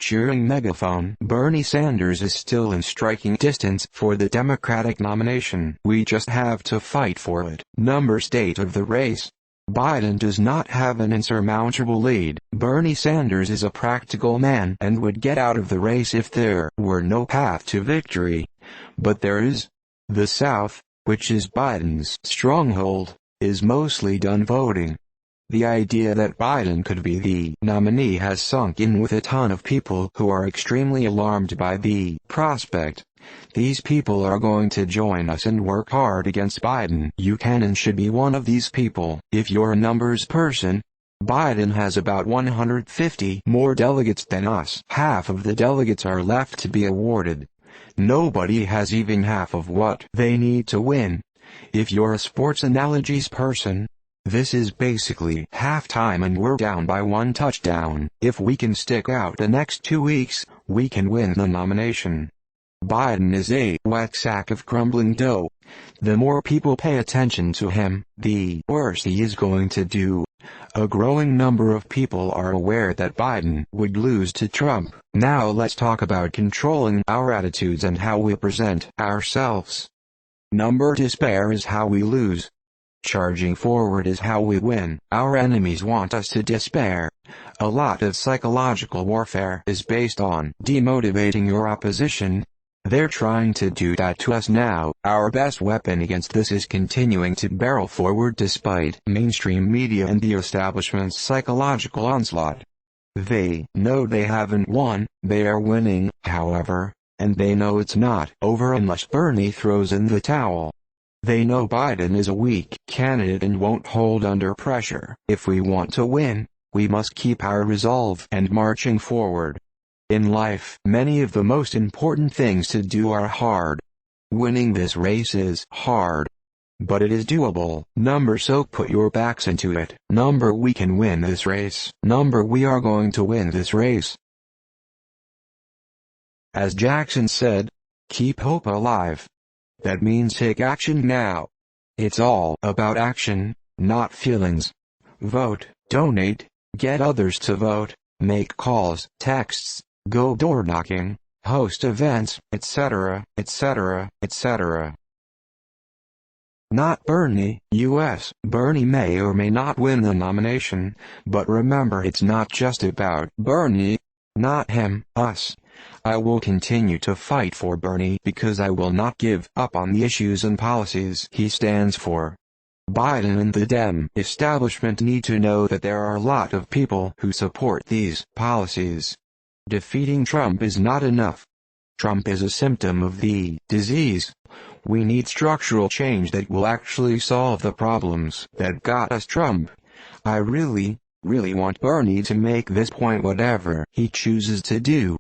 cheering megaphone. Bernie Sanders is still in striking distance for the Democratic nomination. We just have to fight for it. Number state of the race. Biden does not have an insurmountable lead. Bernie Sanders is a practical man and would get out of the race if there were no path to victory. But there is. The South, which is Biden's stronghold, is mostly done voting. The idea that Biden could be the nominee has sunk in with a ton of people who are extremely alarmed by the prospect. These people are going to join us and work hard against Biden. You can and should be one of these people. If you're a numbers person, Biden has about 150 more delegates than us. Half of the delegates are left to be awarded. Nobody has even half of what they need to win. If you're a sports analogies person, this is basically halftime and we're down by 1 touchdown. If we can stick out the next 2 weeks, we can win the nomination. Biden is a wet sack of crumbling dough. The more people pay attention to him, the worse he is going to do. A growing number of people are aware that Biden would lose to Trump. Now let's talk about controlling our attitudes and how we present ourselves. Number despair is how we lose. Charging forward is how we win. Our enemies want us to despair. A lot of psychological warfare is based on demotivating your opposition. They're trying to do that to us now. Our best weapon against this is continuing to barrel forward despite mainstream media and the establishment's psychological onslaught. They know they haven't won, they are winning, however, and they know it's not over unless Bernie throws in the towel. They know Biden is a weak candidate and won't hold under pressure. If we want to win, we must keep our resolve and marching forward. In life, many of the most important things to do are hard. Winning this race is hard, but it is doable. So put your backs into it. We can win this race. We are going to win this race. As Jackson said, keep hope alive. That means take action now. It's all about action, not feelings. Vote, donate, get others to vote, make calls, texts, go door knocking, host events, etc., etc., etc. Not Bernie, U.S. Bernie may or may not win the nomination, but remember it's not just about Bernie, not him, us. I will continue to fight for Bernie because I will not give up on the issues and policies he stands for. Biden and the Dem establishment need to know that there are a lot of people who support these policies. Defeating Trump is not enough. Trump is a symptom of the disease. We need structural change that will actually solve the problems that got us Trump. I really want Bernie to make this point whatever he chooses to do.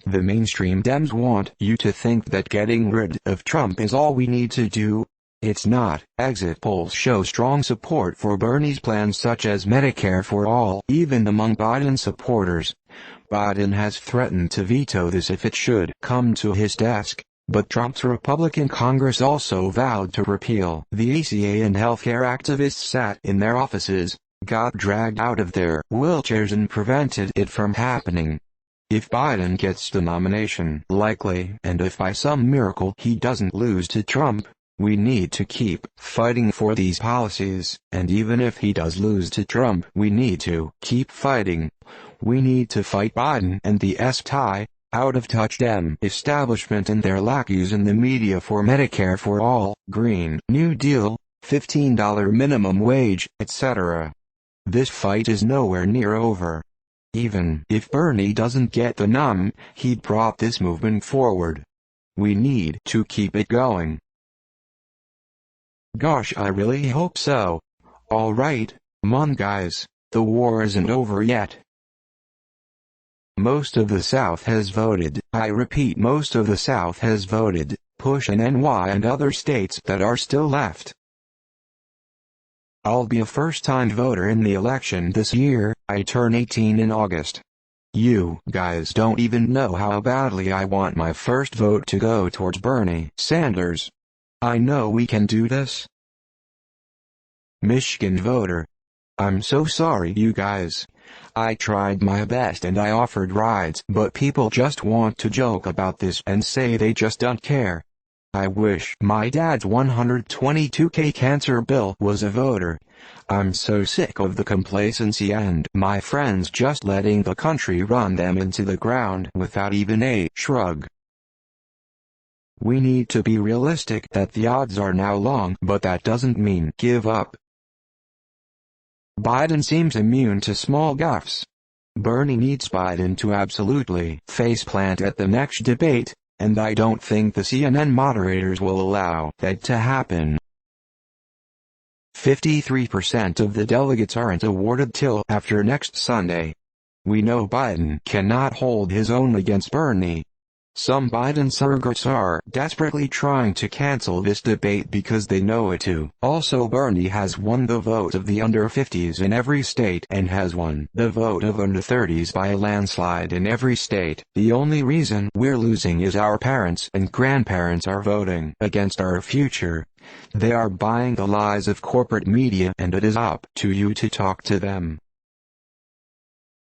The mainstream Dems want you to think that getting rid of Trump is all we need to do. It's not. Exit polls show strong support for Bernie's plans such as Medicare for all, even among Biden supporters. Biden has threatened to veto this if it should come to his desk, but Trump's Republican Congress also vowed to repeal the ACA, and healthcare activists sat in their offices, got dragged out of their wheelchairs and prevented it from happening. If Biden gets the nomination, likely, and if by some miracle he doesn't lose to Trump, we need to keep fighting for these policies, and even if he does lose to Trump, we need to keep fighting. We need to fight Biden and the S-tie, out-of-touch Dem establishment and their lackeys in the media for Medicare for all, Green New Deal, $15 minimum wage, etc. This fight is nowhere near over. Even if Bernie doesn't get the nom, he'd prop this movement forward. We need to keep it going. Gosh, I really hope so. Alright, come on guys, the war isn't over yet. Most of the South has voted. I repeat, most of the South has voted. Push in NY and other states that are still left. I'll be a first-time voter in the election this year. I turn 18 in August. You guys don't even know how badly I want my first vote to go towards Bernie Sanders. I know we can do this. Michigan voter. I'm so sorry you guys. I tried my best and I offered rides, but people just want to joke about this and say they just don't care. I wish my dad's $122K cancer bill was a voter. I'm so sick of the complacency and my friends just letting the country run them into the ground without even a shrug. We need to be realistic that the odds are now long, but that doesn't mean give up. Biden seems immune to small gaffes. Bernie needs Biden to absolutely faceplant at the next debate, and I don't think the CNN moderators will allow that to happen. 53% of the delegates aren't awarded till after next Sunday. We know Biden cannot hold his own against Bernie. Some Biden surrogates are desperately trying to cancel this debate because they know it too. Also, Bernie has won the vote of the under 50s in every state and has won the vote of under 30s by a landslide in every state. The only reason we're losing is our parents and grandparents are voting against our future. They are buying the lies of corporate media, and it is up to you to talk to them.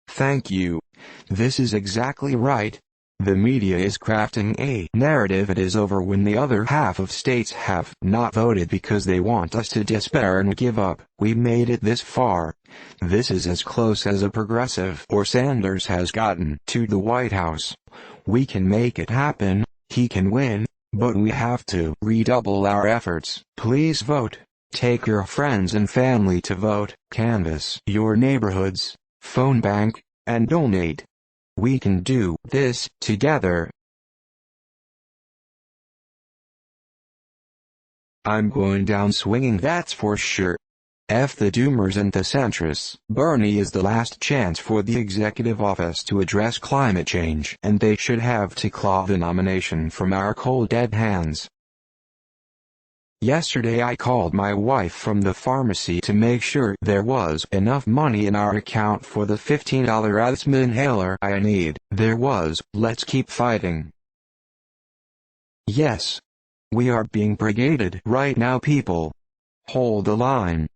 Thank you. This is exactly right. The media is crafting a narrative it is over when the other half of states have not voted because they want us to despair and give up. We made it this far. This is as close as a progressive or Sanders has gotten to the White House. We can make it happen, he can win, but we have to redouble our efforts. Please vote. Take your friends and family to vote, canvass your neighborhoods, phone bank, and donate. We can do this together. I'm going down swinging, that's for sure. F the doomers and the centrists. Bernie is the last chance for the executive office to address climate change, and they should have to claw the nomination from our cold dead hands. Yesterday I called my wife from the pharmacy to make sure there was enough money in our account for the $15 asthma inhaler I need. There was. Let's keep fighting. Yes. We are being brigaded right now, people. Hold the line.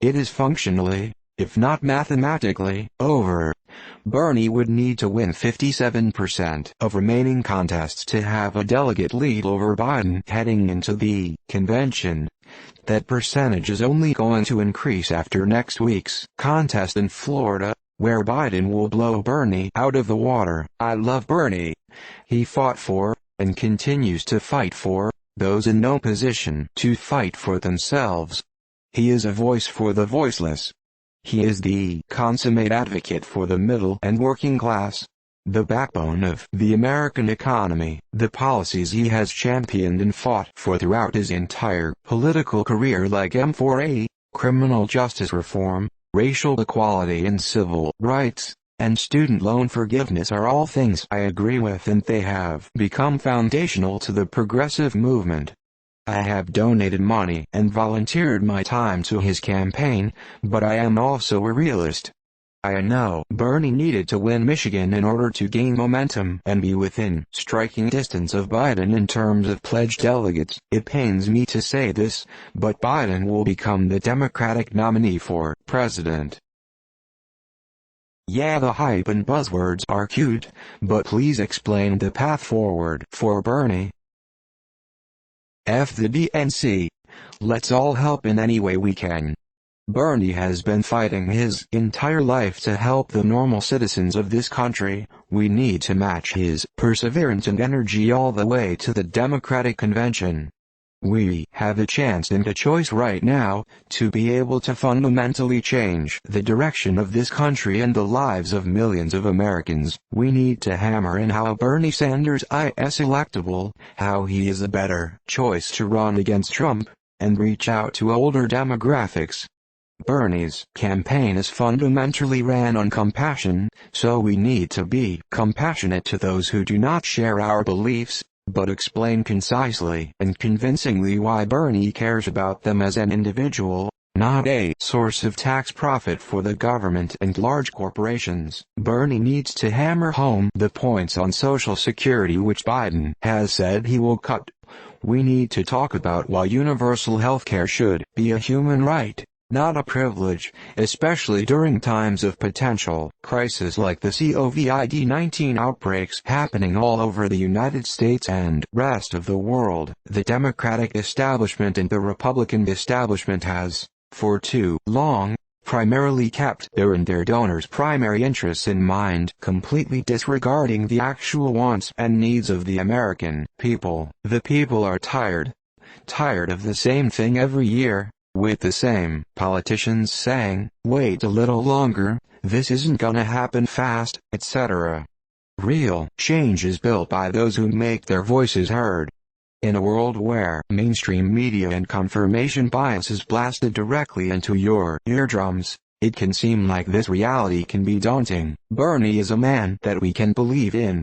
It is functionally, if not mathematically, over. Bernie would need to win 57% of remaining contests to have a delegate lead over Biden heading into the convention. That percentage is only going to increase after next week's contest in Florida, where Biden will blow Bernie out of the water. I love Bernie. He fought for, and continues to fight for, those in no position to fight for themselves. He is a voice for the voiceless. He is the consummate advocate for the middle and working class, the backbone of the American economy. The policies he has championed and fought for throughout his entire political career, like M4A, criminal justice reform, racial equality and civil rights, and student loan forgiveness, are all things I agree with, and they have become foundational to the progressive movement. I have donated money and volunteered my time to his campaign, but I am also a realist. I know Bernie needed to win Michigan in order to gain momentum and be within striking distance of Biden in terms of pledged delegates. It pains me to say this, but Biden will become the Democratic nominee for president. Yeah, the hype and buzzwords are cute, but please explain the path forward for Bernie. F the DNC. Let's all help in any way we can. Bernie has been fighting his entire life to help the normal citizens of this country. We need to match his perseverance and energy all the way to the Democratic convention. We have a chance and a choice right now to be able to fundamentally change the direction of this country and the lives of millions of Americans. We need to hammer in how Bernie Sanders is electable, how he is a better choice to run against Trump, and reach out to older demographics. Bernie's campaign is fundamentally ran on compassion, so we need to be compassionate to those who do not share our beliefs, but explain concisely and convincingly why Bernie cares about them as an individual, not a source of tax profit for the government and large corporations. Bernie needs to hammer home the points on Social Security, which Biden has said he will cut. We need to talk about why universal health care should be a human right, not a privilege, especially during times of potential crisis like the COVID-19 outbreaks happening all over the United States and rest of the world. The Democratic establishment and the Republican establishment has, for too long, primarily kept their and their donors' primary interests in mind, completely disregarding the actual wants and needs of the American people. The people are tired of the same thing every year, with the same politicians saying, "Wait a little longer, this isn't gonna happen fast," etc. Real change is built by those who make their voices heard. In a world where mainstream media and confirmation bias is blasted directly into your eardrums, it can seem like this reality can be daunting. Bernie is a man that we can believe in.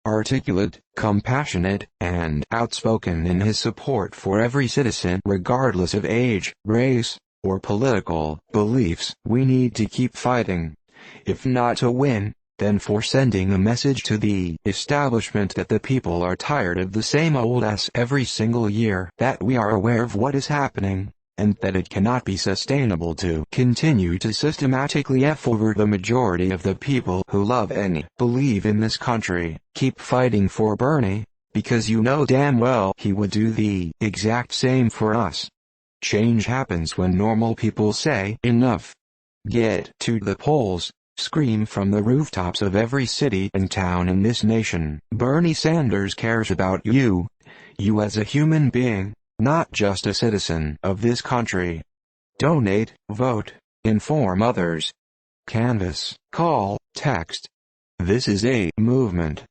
Articulate, compassionate, and outspoken in his support for every citizen regardless of age, race, or political beliefs. We need to keep fighting. If not to win, then for sending a message to the establishment that the people are tired of the same old S every single year, that we are aware of what is happening, and that it cannot be sustainable to continue to systematically F over the majority of the people who love and believe in this country. Keep fighting for Bernie, because you know damn well he would do the exact same for us. Change happens when normal people say enough. Get to the polls. Scream from the rooftops of every city and town in this nation. Bernie Sanders cares about you. You as a human being, not just a citizen of this country. Donate, vote, inform others. Canvass, call, text. This is a movement.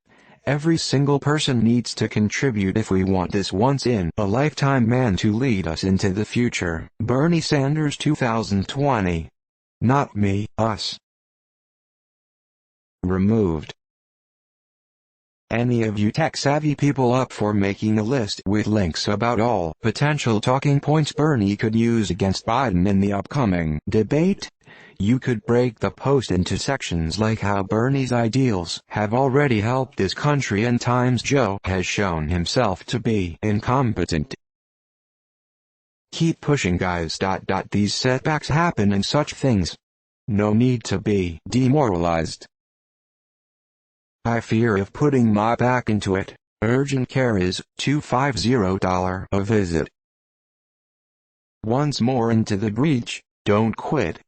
Every single person needs to contribute if we want this once-in-a-lifetime man to lead us into the future. Bernie Sanders 2020. Not me, us. Removed. Any of you tech-savvy people up for making a list with links about all potential talking points Bernie could use against Biden in the upcoming debate? You could break the post into sections like how Bernie's ideals have already helped this country and times Joe has shown himself to be incompetent. Keep pushing guys. These setbacks happen and such things. No need to be demoralized. I fear of putting my back into it. Urgent care is $250 a visit. Once more into the breach, don't quit.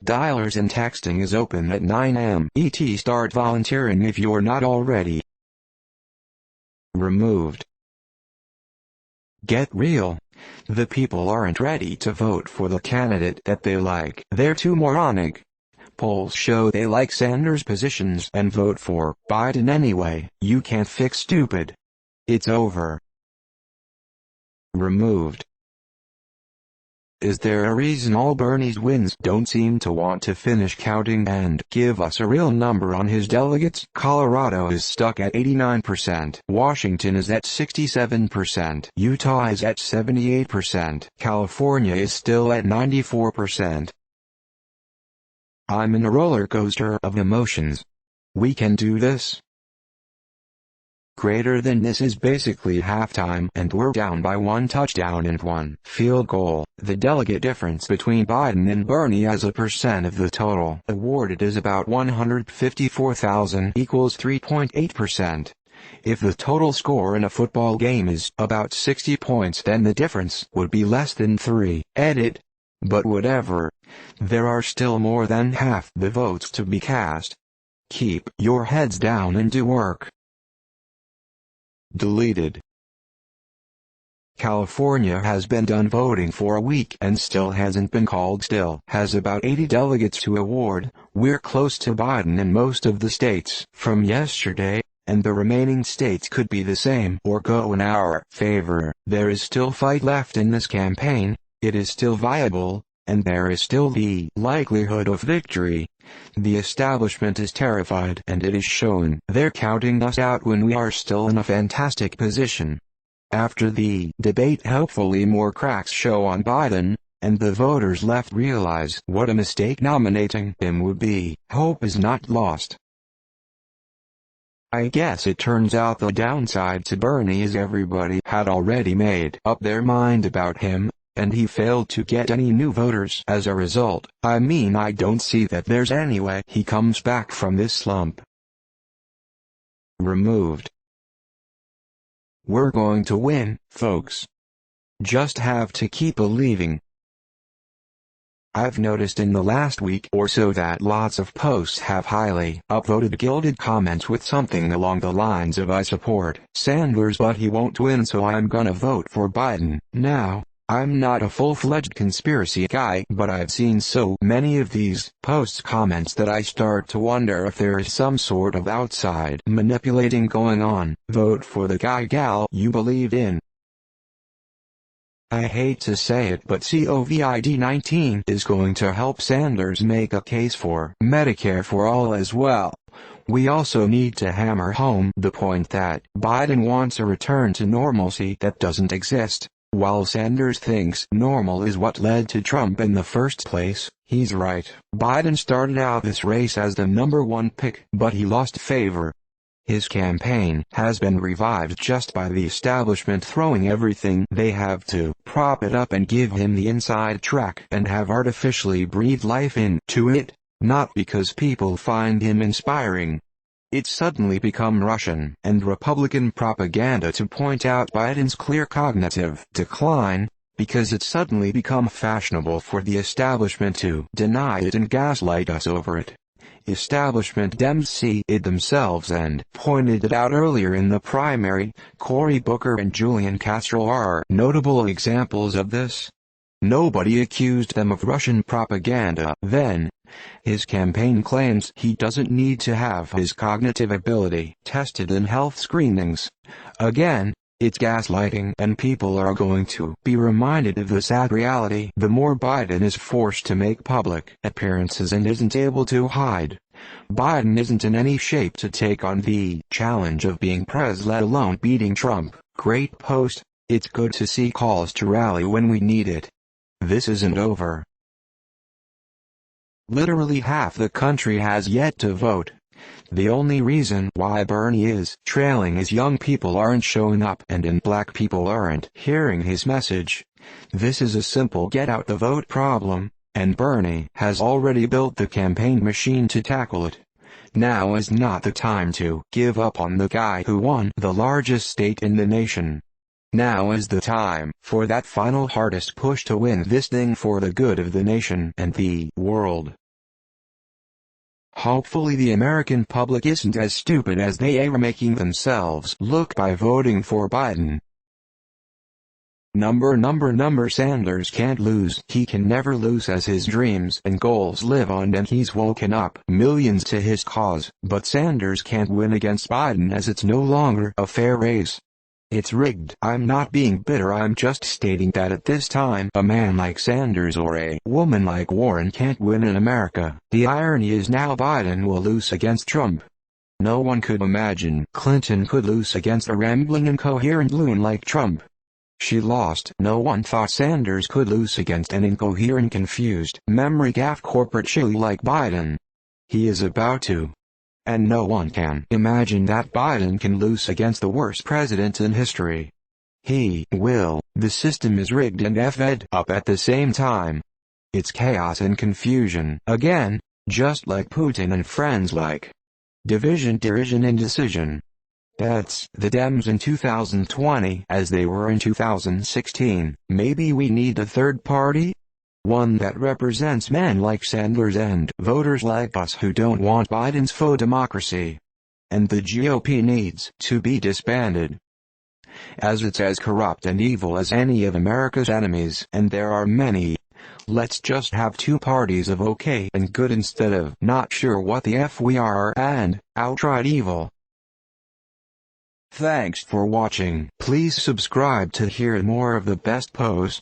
Dialers and texting is open at 9 a.m. ET. Start volunteering if you're not already. Removed. Get real. The people aren't ready to vote for the candidate that they like. They're too moronic. Polls show they like Sanders' positions and vote for Biden anyway. You can't fix stupid. It's over. Removed. Is there a reason all Bernie's wins don't seem to want to finish counting and give us a real number on his delegates? Colorado is stuck at 89%. Washington is at 67%. Utah is at 78%. California is still at 94%. I'm in a roller coaster of emotions. We can do this. Greater than this is basically halftime and we're down by 1 touchdown and 1 field goal. The delegate difference between Biden and Bernie as a percent of the total awarded is about 154,000 equals 3.8%. If the total score in a football game is about 60 points then the difference would be less than 3. Edit. But whatever. There are still more than half the votes to be cast. Keep your heads down and do work. Deleted. California has been done voting for a week and still hasn't been called. Still has about 80 delegates to award. We're close to Biden in most of the states from yesterday, and the remaining states could be the same or go in our favor. There is still fight left in this campaign. It is still viable, and there is still the likelihood of victory. The establishment is terrified and it is shown they're counting us out when we are still in a fantastic position. After the debate hopefully more cracks show on Biden, and the voters left realize what a mistake nominating him would be. Hope is not lost. I guess it turns out the downside to Bernie is everybody had already made up their mind about him. and he failed to get any new voters as a result. I mean, I don't see that there's any way he comes back from this slump. Removed. We're going to win, folks. Just have to keep believing. I've noticed in the last week or so that lots of posts have highly upvoted gilded comments with something along the lines of "I support Sanders but he won't win so I'm gonna vote for Biden." Now, I'm not a full-fledged conspiracy guy, but I've seen so many of these posts comments that I start to wonder if there is some sort of outside manipulating going on. Vote for the guy gal you believe in. I hate to say it, but COVID-19 is going to help Sanders make a case for Medicare for all as well. We also need to hammer home the point that Biden wants a return to normalcy that doesn't exist. While Sanders thinks normal is what led to Trump in the first place, he's right. Biden started out this race as the #1 pick, but he lost favor. His campaign has been revived just by the establishment throwing everything they have to prop it up and give him the inside track and have artificially breathed life into it, not because people find him inspiring. It's suddenly become Russian and Republican propaganda to point out Biden's clear cognitive decline, because it's suddenly become fashionable for the establishment to deny it and gaslight us over it. Establishment Dems see it themselves and pointed it out earlier in the primary. Cory Booker and Julian Castro are notable examples of this. Nobody accused them of Russian propaganda then. His campaign claims he doesn't need to have his cognitive ability tested in health screenings. Again, it's gaslighting, and people are going to be reminded of the sad reality the more Biden is forced to make public appearances and isn't able to hide. Biden isn't in any shape to take on the challenge of being pres, let alone beating Trump. Great post. It's good to see calls to rally when we need it. This isn't over. Literally half the country has yet to vote. The only reason why Bernie is trailing is young people aren't showing up and black people aren't hearing his message. This is a simple get out the vote problem, and Bernie has already built the campaign machine to tackle it. Now is not the time to give up on the guy who won the largest state in the nation. Now is the time for that final hardest push to win this thing for the good of the nation and the world. Hopefully the American public isn't as stupid as they are making themselves look by voting for Biden. Number Sanders can't lose. He can never lose, as his dreams and goals live on and he's woken up millions to his cause. But Sanders can't win against Biden, as it's no longer a fair race. It's rigged. I'm not being bitter, I'm just stating that at this time a man like Sanders or a woman like Warren can't win in America. The irony is now Biden will lose against Trump. No one could imagine Clinton could lose against a rambling incoherent loon like Trump. She lost. No one thought Sanders could lose against an incoherent, confused, memory gaff corporate shill like Biden. He is about to. And no one can imagine that Biden can lose against the worst president in history. He will. The system is rigged and effed up at the same time. It's chaos and confusion again, just like Putin and friends, like division, derision, indecision. That's the Dems in 2020 as they were in 2016. Maybe we need a third party? One that represents men like Sanders and voters like us who don't want Biden's faux democracy. And the GOP needs to be disbanded, as it's as corrupt and evil as any of America's enemies, and there are many. Let's just have two parties of okay and good instead of not sure what the F we are and outright evil. Thanks for watching. Please subscribe to hear more of the best posts.